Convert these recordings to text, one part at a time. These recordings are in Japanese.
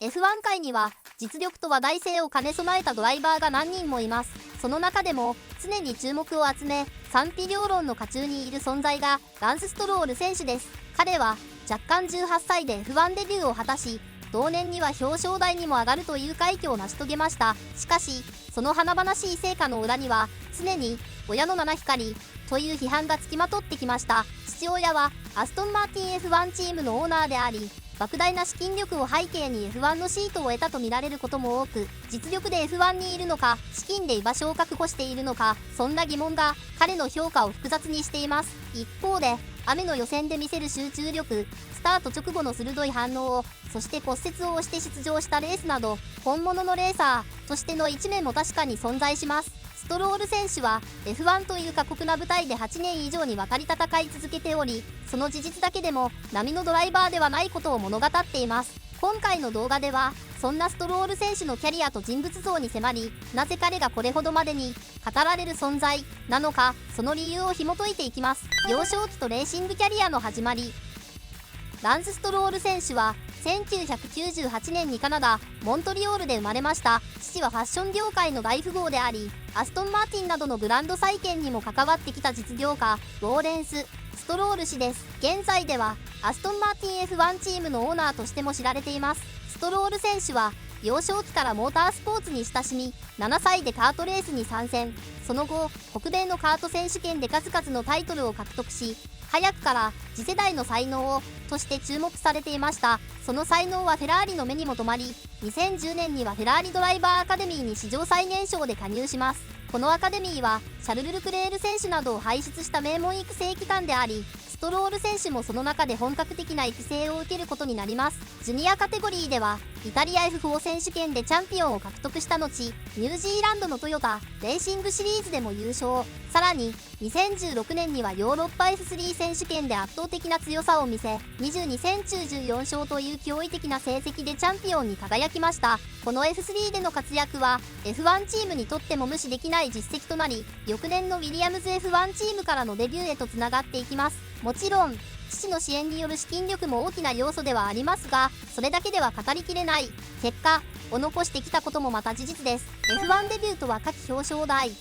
F1 界には実力と話題性を兼ね備えたドライバーが何人もいます。その中でも常に注目を集め賛否両論の渦中にいる存在がランス・ストロール選手です。彼は若干18歳で F1 デビューを果たし、同年には表彰台にも上がるという快挙を成し遂げました。しかしその華々しい成果の裏には常に親の七光という批判がつきまとってきました。父親はアストンマーティン F1 チームのオーナーであり、莫大な資金力を背景に F1 のシートを得たと見られることも多く、実力で F1 にいるのか資金で居場所を確保しているのか、そんな疑問が彼の評価を複雑にしています。一方で雨の予選で見せる集中力、スタート直後の鋭い反応を、そして骨折を押して出場したレースなど本物のレーサーとしての一面も確かに存在します。ストロール選手は F1 という過酷な舞台で8年以上にわたり戦い続けており、その事実だけでも並のドライバーではないことを物語っています。今回の動画ではそんなストロール選手のキャリアと人物像に迫り、なぜ彼がこれほどまでに語られる存在なのか、その理由を紐解いていきます。幼少期とレーシングキャリアの始まり。ランス・ストロール選手は1998年にカナダ・モントリオールで生まれました。父はファッション業界の大富豪であり、アストンマーティンなどのブランド再建にも関わってきた実業家ウォーレンス・ストロール氏です。現在ではアストンマーティン F1 チームのオーナーとしても知られています。ストロール選手は幼少期からモータースポーツに親しみ、7歳でカートレースに参戦。その後北米のカート選手権で数々のタイトルを獲得し、早くから次世代の才能をとして注目されていました。その才能はフェラーリの目にも留まり、2010年にはフェラーリドライバーアカデミーに史上最年少で加入します。このアカデミーはシャルル・ルクレール選手などを輩出した名門育成機関であり、ストロール選手もその中で本格的な育成を受けることになります。ジュニアカテゴリーではイタリア F4 選手権でチャンピオンを獲得した後、ニュージーランドのトヨタレーシングシリーズでも優勝。さらに2016年にはヨーロッパ F3 選手権で圧倒的な強さを見せ、22戦中14勝という驚異的な成績でチャンピオンに輝きました。この F3 での活躍は F1 チームにとっても無視できない実績となり、翌年のウィリアムズ F1 チームからのデビューへとつながっていきます。もちろん父の支援による資金力も大きな要素ではありますが、それだけでは語りきれない結果を残してきたこともまた事実です。 F1 デビューとは夏季表彰台。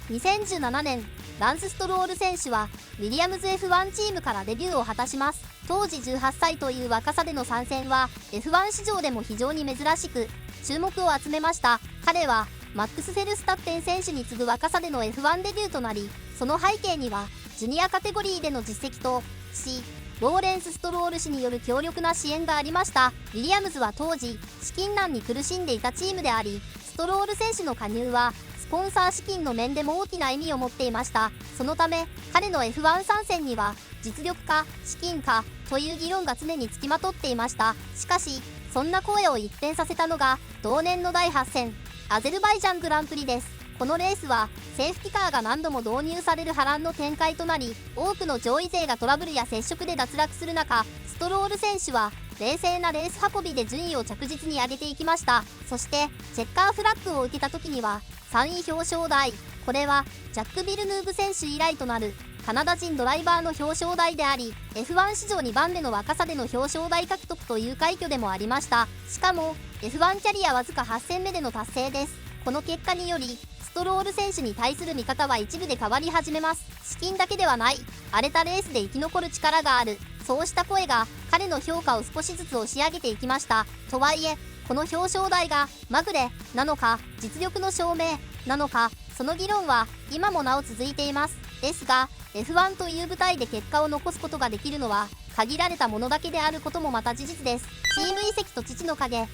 2017年ランス・ストロール選手はウィリアムズ F1 チームからデビューを果たします。当時18歳という若さでの参戦は F1 史上でも非常に珍しく注目を集めました。彼はマックス・フェルスタッペン選手に次ぐ若さでの F1 デビューとなり、その背景にはジュニアカテゴリーでの実績と父ウォーレンス・ストロール氏による強力な支援がありました。ウィリアムズは当時資金難に苦しんでいたチームであり、ストロール選手の加入はスポンサー資金の面でも大きな意味を持っていました。そのため彼の F1 参戦には実力か資金かという議論が常につきまとっていました。しかしそんな声を一転させたのが同年の第8戦アゼルバイジャングランプリです。このレースはセーフティカーが何度も導入される波乱の展開となり、多くの上位勢がトラブルや接触で脱落する中、ストロール選手は冷静なレース運びで順位を着実に上げていきました。そしてチェッカーフラッグを受けた時には3位表彰台。これはジャック・ビルヌーブ選手以来となるカナダ人ドライバーの表彰台であり、 F1 史上2番目の若さでの表彰台獲得という快挙でもありました。しかも F1 キャリアわずか8戦目での達成です。この結果によりストロール選手に対する見方は一部で変わり始めます。資金だけではない、荒れたレースで生き残る力がある、そうした声が彼の評価を少しずつ押し上げていきました。とはいえこの表彰台がまぐれなのか実力の証明なのか、その議論は今もなお続いています。ですが F1 という舞台で結果を残すことができるのは限られたものだけであることもまた事実です。チーム移籍と父の影。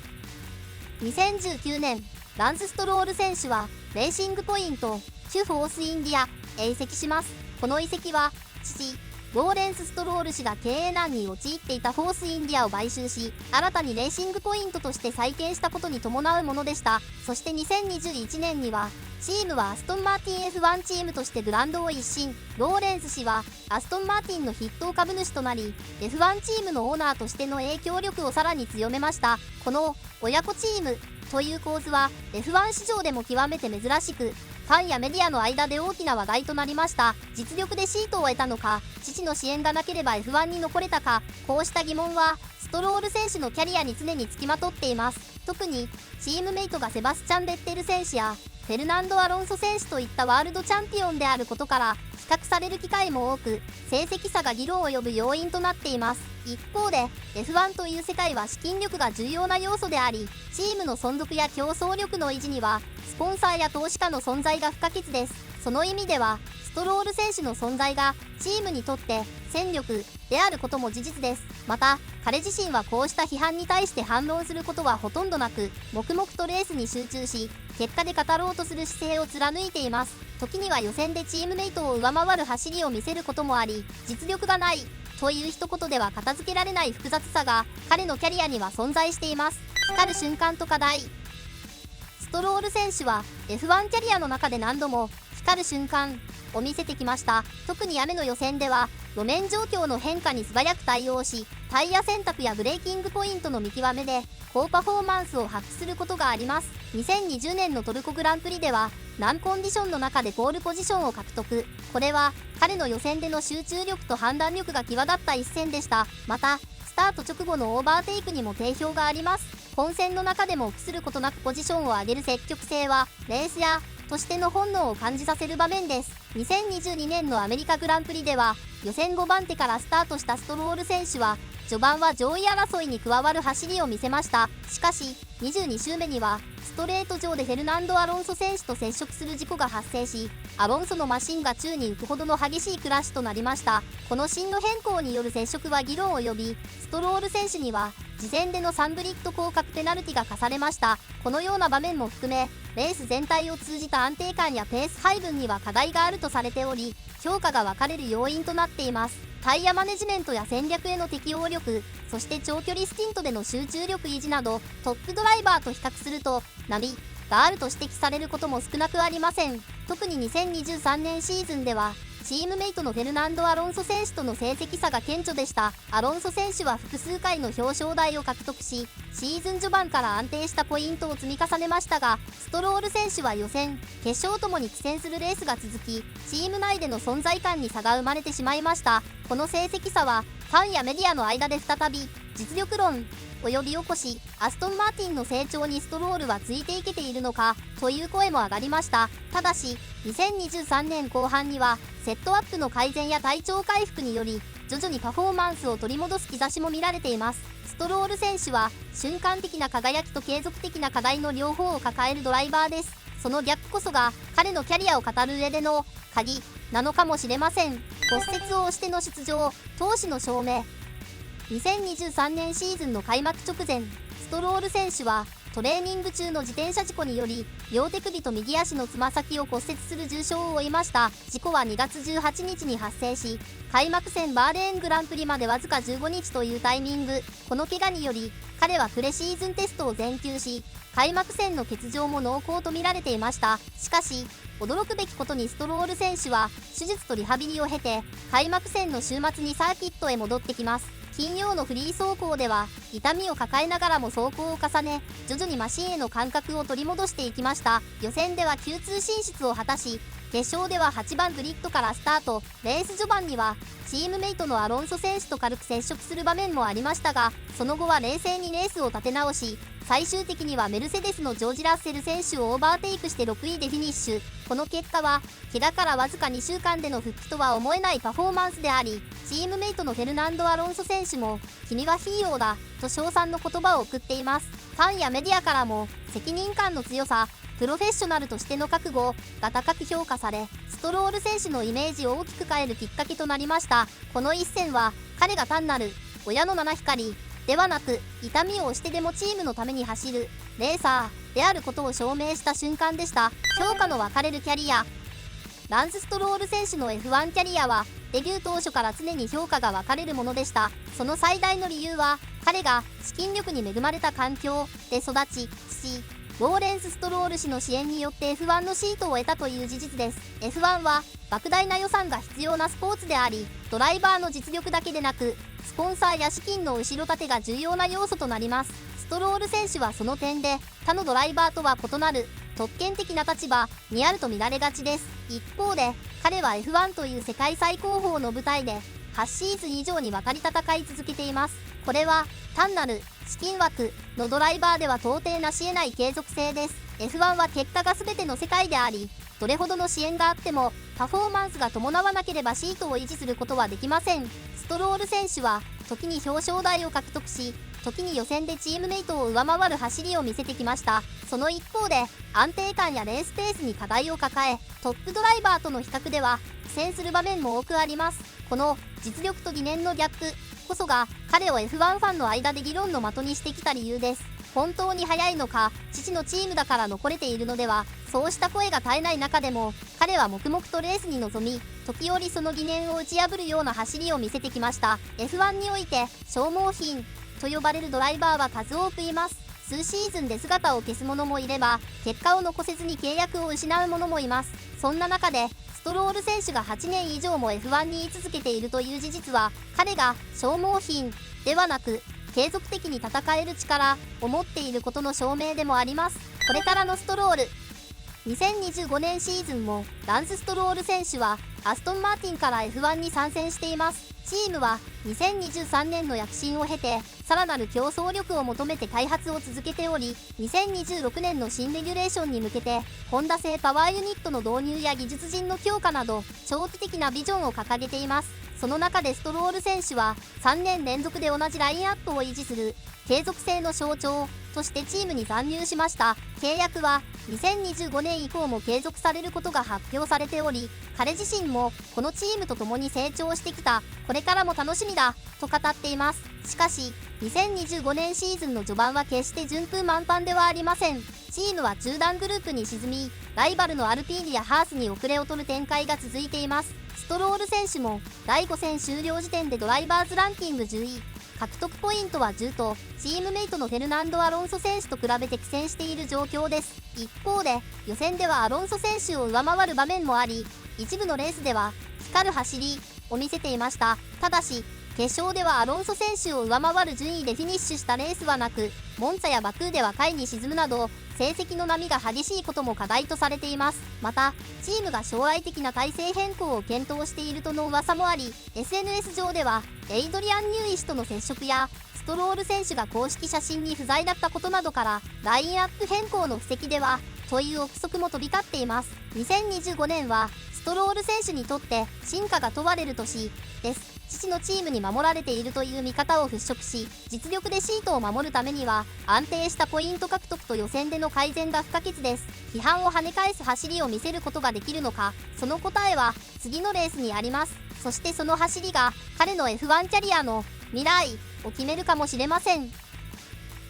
2019年ランス・ストロール選手はレーシングポイントフォースインディアへ移籍します。この移籍は父ウォーレンス・ストロール氏が経営難に陥っていたフォースインディアを買収し、新たにレーシングポイントとして再建したことに伴うものでした。そして2021年にはチームはアストンマーティン F1 チームとしてブランドを一新。ウォーレンス氏はアストンマーティンの筆頭株主となり、 F1 チームのオーナーとしての影響力をさらに強めました。この親子チームという構図は F1 史上でも極めて珍しく、ファンやメディアの間で大きな話題となりました。実力でシートを得たのか、父の支援がなければ F1 に残れたか、こうした疑問はストロール選手のキャリアに常につきまとっています。特にチームメイトがセバスチャン・ベッテル選手やフェルナンド・アロンソ選手といったワールドチャンピオンであることから比較される機会も多く、成績差が議論を呼ぶ要因となっています。一方で F1 という世界は資金力が重要な要素であり、チームの存続や競争力の維持にはスポンサーや投資家の存在が不可欠です。その意味ではストロール選手の存在がチームにとって戦力であることも事実です。また彼自身はこうした批判に対して反論することはほとんどなく、黙々とレースに集中し結果で語ろうとする姿勢を貫いています。時には予選でチームメイトを上回る走りを見せることもあり、実力がないという一言では片付けられない複雑さが彼のキャリアには存在しています。光る瞬間と課題。ストロール選手は F1 キャリアの中で何度も光る瞬間を見せてきました。特に雨の予選では路面状況の変化に素早く対応し、タイヤ選択やブレーキングポイントの見極めで高パフォーマンスを発揮することがあります。2020年のトルコグランプリでは難コンディションの中でポールポジションを獲得。これは彼の予選での集中力と判断力が際立った一戦でした。またスタート直後のオーバーテイクにも定評があります。混戦の中でも臆することなくポジションを上げる積極性はレースやとしての本能を感じさせる場面です。2022年のアメリカグランプリでは予選5番手からスタートしたストロール選手は序盤は上位争いに加わる走りを見せました。しかし22周目にはストレート上でフェルナンド・アロンソ選手と接触する事故が発生し、アロンソのマシンが宙に浮くほどの激しいクラッシュとなりました。この進路変更による接触は議論を呼び、ストロール選手には事前でのサンブリッド降格ペナルティが課されました。このような場面も含めレース全体を通じた安定感やペース配分には課題があるとされており、評価が分かれる要因となっています。タイヤマネジメントや戦略への適応力、そして長距離スティントでの集中力維持などトップドライバーと比較すると波があると指摘されることも少なくありません。特に2023年シーズンではチームメイトのフェルナンド・アロンソ選手との成績差が顕著でした。アロンソ選手は複数回の表彰台を獲得し、シーズン序盤から安定したポイントを積み重ねましたが、ストロール選手は予選、決勝ともに苦戦するレースが続き、チーム内での存在感に差が生まれてしまいました。この成績差はファンやメディアの間で再び実力論を呼び起こし、アストンマーティンの成長にストロールはついていけているのかという声も上がりました。ただし2023年後半にはセットアップの改善や体調回復により徐々にパフォーマンスを取り戻す兆しも見られています。ストロール選手は瞬間的な輝きと継続的な課題の両方を抱えるドライバーです。そのギャップこそが彼のキャリアを語る上での鍵なのかもしれません。骨折をしての出場、投手の証明。2023年シーズンの開幕直前、ストロール選手はトレーニング中の自転車事故により両手首と右足のつま先を骨折する重傷を負いました。事故は2月18日に発生し、開幕戦バーレーングランプリまでわずか15日というタイミング。この怪我により彼はプレシーズンテストを全休し、開幕戦の欠場も濃厚と見られていました。しかし驚くべきことにストロール選手は手術とリハビリを経て開幕戦の週末にサーキットへ戻ってきます。金曜のフリー走行では痛みを抱えながらも走行を重ね、徐々にマシンへの感覚を取り戻していきました。予選では Q2 進出を果たし、決勝では8番グリッドからスタート。レース序盤にはチームメイトのアロンソ選手と軽く接触する場面もありましたが、その後は冷静にレースを立て直し、最終的にはメルセデスのジョージ・ラッセル選手をオーバーテイクして6位でフィニッシュ。この結果は怪我からわずか2週間での復帰とは思えないパフォーマンスであり、チームメイトのフェルナンド・アロンソ選手も君はヒーローだと称賛の言葉を送っています。ファンやメディアからも責任感の強さ、プロフェッショナルとしての覚悟が高く評価され、ストロール選手のイメージを大きく変えるきっかけとなりました。この一戦は彼が単なる親の七光ではなく、痛みを押してでもチームのために走るレーサーであることを証明した瞬間でした。評価の分かれるキャリア。ランス・ストロール選手の F1 キャリアはデビュー当初から常に評価が分かれるものでした。その最大の理由は彼が資金力に恵まれた環境で育ち、父ウォーレンス・ストロール氏の支援によって F1 のシートを得たという事実です。F1 は莫大な予算が必要なスポーツであり、ドライバーの実力だけでなくスポンサーや資金の後ろ盾が重要な要素となります。ストロール選手はその点で他のドライバーとは異なる特権的な立場にあると見られがちです。一方で彼は F1 という世界最高峰の舞台で8シーズン以上にわたり戦い続けています。これは単なる資金枠のドライバーでは到底なし得ない継続性です。F1 は結果が全ての世界であり、どれほどの支援があってもパフォーマンスが伴わなければシートを維持することはできません。ストロール選手は時に表彰台を獲得し、時に予選でチームメイトを上回る走りを見せてきました。その一方で安定感やレースペースに課題を抱え、トップドライバーとの比較では苦戦する場面も多くあります。この実力と疑念のギャップこそが彼を F1 ファンの間で議論の的にしてきた理由です。本当に速いのか、父のチームだから残れているのでは、そうした声が絶えない中でも彼は黙々とレースに臨み、時折その疑念を打ち破るような走りを見せてきました。 F1 において消耗品と呼ばれるドライバーは数多くいます。数シーズンで姿を消す者もいれば、結果を残せずに契約を失う者もいます。そんな中でストロール選手が8年以上も F1 に居続けているという事実は、彼が消耗品ではなく継続的に戦える力を持っていることの証明でもあります。これからのストロール2025年シーズンもランス・ストロール選手はアストンマーティンから F1 に参戦しています。チームは2023年の躍進を経て、さらなる競争力を求めて開発を続けており、2026年の新レギュレーションに向けてホンダ製パワーユニットの導入や技術陣の強化など長期的なビジョンを掲げています。その中でストロール選手は3年連続で同じラインアップを維持する継続性の象徴としてチームに残留しました。契約は2025年以降も継続されることが発表されており、彼自身もこのチームと共に成長してきた、これからも楽しみだと語っています。しかし2025年シーズンの序盤は決して順風満帆ではありません。チームは中団グループに沈み、ライバルのアルピーニやハースに遅れを取る展開が続いています。ストロール選手も第5戦終了時点でドライバーズランキング10位、獲得ポイントは10とチームメイトのフェルナンド・アロンソ選手と比べて苦戦している状況です。一方で予選ではアロンソ選手を上回る場面もあり、一部のレースでは光る走りを見せていました。ただし決勝ではアロンソ選手を上回る順位でフィニッシュしたレースはなく、モンツァやバクーでは下位に沈むなど成績の波が激しいことも課題とされています。またチームが将来的な体制変更を検討しているとの噂もあり、 SNS 上ではエイドリアン・ニューイ氏との接触やストロール選手が公式写真に不在だったことなどからラインアップ変更の布石ではという憶測も飛び交っています。2025年はストロール選手にとって進化が問われる年です。父のチームに守られているという見方を払拭し、実力でシートを守るためには安定したポイント獲得と予選での改善が不可欠です。批判を跳ね返す走りを見せることができるのか、その答えは次のレースにあります。そしてその走りが彼の F1 キャリアの未来を決めるかもしれません。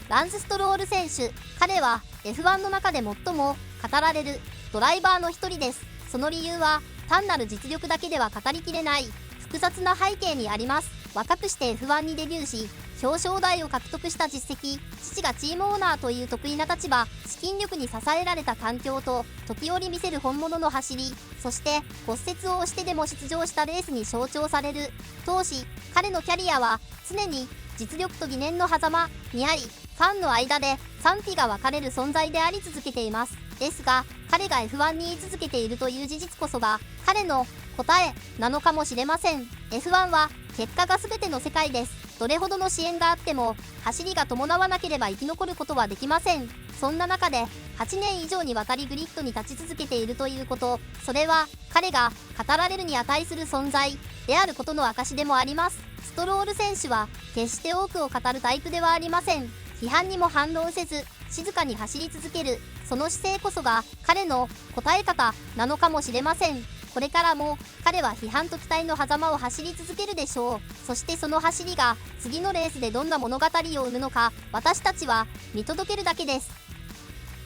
ランス・ストロール選手、彼は F1 の中で最も語られるドライバーの一人です。その理由は単なる実力だけでは語りきれない複雑な背景にあります。若くして F1 にデビューし表彰台を獲得した実績、父がチームオーナーという得意な立場、資金力に支えられた環境と時折見せる本物の走り、そして骨折を押してでも出場したレースに象徴される闘志、彼のキャリアは常に実力と疑念の狭間にあり、ファンの間で賛否が分かれる存在であり続けています。ですが彼が F1 に居続けているという事実こそが彼の答えなのかもしれません。 F1 は結果が全ての世界です。どれほどの支援があっても走りが伴わなければ生き残ることはできません。そんな中で8年以上にわたりグリッドに立ち続けているということ、それは彼が語られるに値する存在であることの証でもあります。ストロール選手は決して多くを語るタイプではありません。批判にも反論せず静かに走り続ける、その姿勢こそが彼の答え方なのかもしれません。これからも彼は批判と期待の狭間を走り続けるでしょう。そしてその走りが次のレースでどんな物語を生むのか、私たちは見届けるだけです。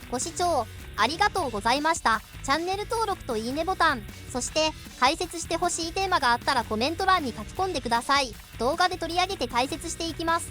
ご視聴ありがとうございました。チャンネル登録といいねボタン、そして解説してほしいテーマがあったらコメント欄に書き込んでください。動画で取り上げて解説していきます。